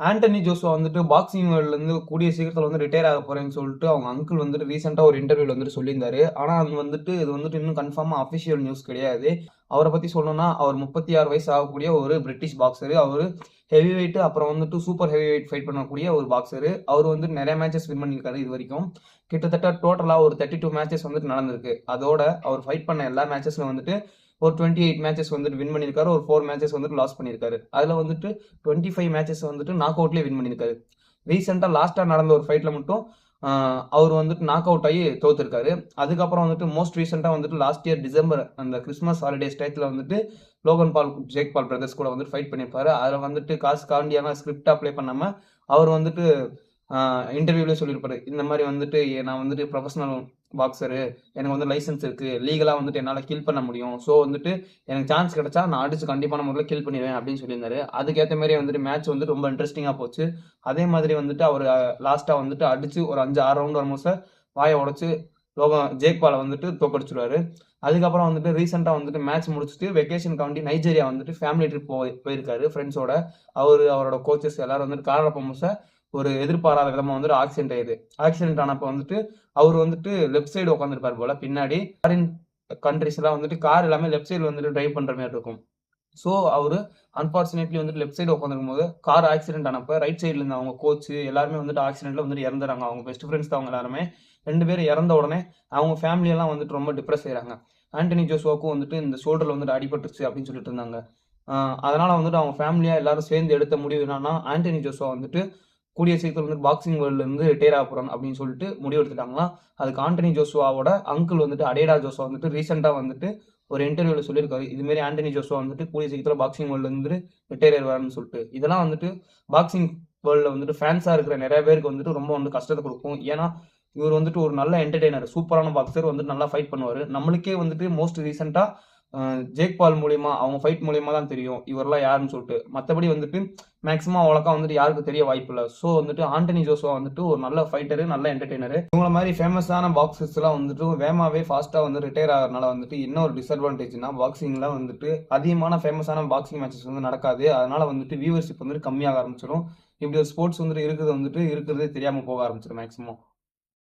Antony Joshua வந்துட்டு boxing வேர்ல்ட்லேருந்து கூடிய சீக்கிரத்தில் வந்து ரிட்டையர் ஆக போறேன்னு சொல்லிட்டு அவங்க அங்கிள் வந்துட்டு ரீசெண்டாக ஒரு இன்டர்வியூல வந்துட்டு சொல்லியிருந்தாரு. ஆனால் அது வந்துட்டு இது வந்துட்டு இன்னும் கன்ஃபார்மாக அஃபிஷியல் நியூஸ் கிடையாது. அவரை பற்றி சொல்லணும்னா அவர் 36 வயசு ஆகக்கூடிய ஒரு பிரிட்டிஷ் பாக்ஸரு. அவர் ஹெவி வெயிட் அப்புறம் வந்துட்டு சூப்பர் ஹெவி வெயிட் ஃபைட் பண்ணக்கூடிய ஒரு பாக்ஸரு. அவர் வந்துட்டு நிறைய மேட்சஸ் வின் பண்ணியிருக்காரு இது வரைக்கும். கிட்டத்தட்ட டோட்டலாக ஒரு 32 மேட்சஸ் வந்துட்டு நடந்திருக்கு. அதோட அவர் ஃபைட் பண்ண எல்லா மேட்சஸ்ல வந்துட்டு ஒரு 28 மேட்சஸ் வந்துட்டு வின் பண்ணியிருக்காரு. ஒரு 4 மேட்சஸ் வந்துட்டு லாஸ் பண்ணியிருக்காரு. அதில் வந்துட்டு 25 மேட்சஸ் வந்துட்டு நாக் அவுட்லேயே வின் பண்ணியிருக்காரு. ரீசெண்டாக லாஸ்ட்டாக நடந்த ஒரு ஃபைட்டில் மட்டும் அவர் வந்துட்டு நாக் அவுட் ஆகி தோத்துருக்காரு. அதுக்கப்புறம் வந்துட்டு மோஸ்ட் ரீசெண்டாக வந்துட்டு லாஸ்ட் இயர் டிசம்பர் அந்த கிறிஸ்மஸ் ஹாலிடேஸ் டயத்தில் வந்துட்டு லோகன் பால் ஜேக் பால் பிரதர்ஸ் கூட வந்துட்டு ஃபைட் பண்ணியிருப்பாரு. அதில் வந்துட்டு காசு காண்டியான ஸ்கிரிப்டாக ப்ளே பண்ணாமல் அவர் வந்துட்டு இன்டர்வியூலேயே சொல்லியிருப்பாரு, இந்த மாதிரி வந்துட்டு நான் வந்துட்டு ப்ரொஃபஷனல் பாக்ஸரு, எனக்கு வந்து லைசன்ஸ் இருக்குது, லீகலாக வந்துட்டு என்னால் கில் பண்ண முடியும், ஸோ வந்துட்டு எனக்கு சான்ஸ் கிடைச்சா நான் அடிச்சு கண்டிப்பான முறையில் கில் பண்ணிடுவேன் அப்படின்னு சொல்லியிருந்தாரு. அதுக்கேற்ற மாதிரி வந்துட்டு மேட்ச் வந்துட்டு ரொம்ப இன்ட்ரெஸ்டிங்காக போச்சு. அதே மாதிரி வந்துட்டு அவர் லாஸ்ட்டாக வந்துட்டு அடிச்சு ஒரு 5-6 ரவுண்ட் வரும்போது வாயை உடச்சு ஜேக் பாலை வந்துட்டு தோக்கடிச்சிருவாரு. அதுக்கப்புறம் வந்துட்டு ரீசெண்டாக வந்துட்டு மேட்ச் முடிச்சுட்டு வெக்கேஷன் காண்டி நைஜீரியா வந்துட்டு ஃபேமிலி ட்ரிப் போயிருக்காரு ஃப்ரெண்ட்ஸோட. அவரோட கோச்சஸ் எல்லாரும் வந்துட்டு காரில் போகும்போது ஒரு எதிர்பாராத விதமாக வந்துட்டு ஆக்சிடென்ட் ஆயிடுது. ஆக்சிடென்ட் ஆனப்போ வந்துட்டு அவர் வந்துட்டு லெஃப்ட் சைடு உட்காந்துருப்பார் போல. பின்னாடி ஃபாரின் கண்ட்ரிஸ்லாம் வந்துட்டு கார் எல்லாமே லெஃப்ட் சைடு வந்துட்டு டிரைவ் பண்ணுற மாதிரி இருக்கும். ஸோ அவர் அன்பார்ச்சுனேட்லி வந்துட்டு லெஃப்ட் சைடு உட்காந்துருக்கும் போது கார் ஆக்சிடென்ட் ஆனப்போ ரைட் சைடில் இருந்து அவங்க கோச் எல்லாருமே வந்துட்டு ஆக்சிடென்ட்ல வந்துட்டு இறந்துறாங்க. அவங்க பெஸ்ட் ஃப்ரெண்ட்ஸ் தான் அவங்க எல்லாருமே. 2 பேரும் இறந்த உடனே அவங்க ஃபேமிலியெல்லாம் வந்துட்டு ரொம்ப டிப்ரெஸ் ஆயிடுறாங்க. ஆண்டனி ஜோஷுவாவுக்கும் வந்துட்டு இந்த ஷோல்டரில் வந்துட்டு அடிபட்டுருச்சு அப்படின்னு சொல்லிட்டு இருந்தாங்க. அதனால வந்துட்டு அவங்க ஃபேமிலியாக எல்லாரும் சேர்ந்து எடுத்த முடிவு என்னன்னா, ஆண்டனி ஜோஷுவா வந்துட்டு கூடிய சீக்கிரம் வந்து பாக்ஸிங் வேர்ல்ட்லேருந்து ரிட்டையர் ஆக போகிறான் அப்படின்னு சொல்லிட்டு முடிவு எடுத்துட்டாங்களாம். அதுக்கு ஆண்டனி ஜோஷுவாவோட அங்கிள் வந்துட்டு அடேடா ஜோஷுவா வந்துட்டு ரீசெண்டாக வந்துட்டு ஒரு இன்டர்வியூவில் சொல்லியிருக்காரு, இதுமாரி ஆண்டனி ஜோஷுவா வந்துட்டு கூடிய சீக்கிரத்தில் பாக்ஸிங் வேர்ல்ட்லேருந்து ரிட்டையர் ஆயிடுவார்னு சொல்லிட்டு. இதெல்லாம் வந்துட்டு பாக்ஸிங் வேர்ல்டில் வந்துட்டு ஃபேன்ஸாக இருக்கிற நிறைய பேருக்கு வந்துட்டு ரொம்ப வந்து கஷ்டத்தை கொடுக்கும். ஏன்னா இவர் வந்துட்டு ஒரு நல்ல என்டர்டெய்னர், சூப்பரான பாக்ஸர், வந்துட்டு நல்லா ஃபைட் பண்ணுவார். நம்மளுக்கே வந்துட்டு மோஸ்ட் ரீசெண்டாக ஜேக் பால் மூலியமா அவங்க ஃபைட் மூலியமா தான் தெரியும் இவரெல்லாம் யாருன்னு சொல்லிட்டு. மற்றபடி வந்துட்டு மேக்ஸிமம் அவ்வளோக்கா வந்துட்டு யாருக்கு தெரிய வாய்ப்பு இல்லை. ஸோ வந்துட்டு ஆண்டனி ஜோஷுவா வந்துட்டு ஒரு நல்ல ஃபைட்டரு, நல்ல என்டர்டெய்னரு. இவங்கள மாதிரி ஃபேமஸான பாக்ஸர்ஸ்லாம் வந்துட்டு வேகமாகவே ஃபாஸ்ட்டாக வந்து ரிட்டையர் ஆகிறதுனால வந்துட்டு இன்னொரு டிஸ்அட்வான்டேஜ்னா பாக்ஸிங்கில் வந்துட்டு அதிகமான ஃபேமஸான பாக்ஸிங் மேட்சஸ் வந்து நடக்காது. அதனால வந்துட்டு வியூவர்ஷிப் வந்துட்டு கம்மியாக ஆரம்பிச்சிடும். இப்படி ஒரு ஸ்போர்ட்ஸ் வந்துட்டு இருக்கிறது வந்துட்டு இருக்கிறதே தெரியாமல் போக ஆரம்பிச்சிடும் மேக்ஸிமம்.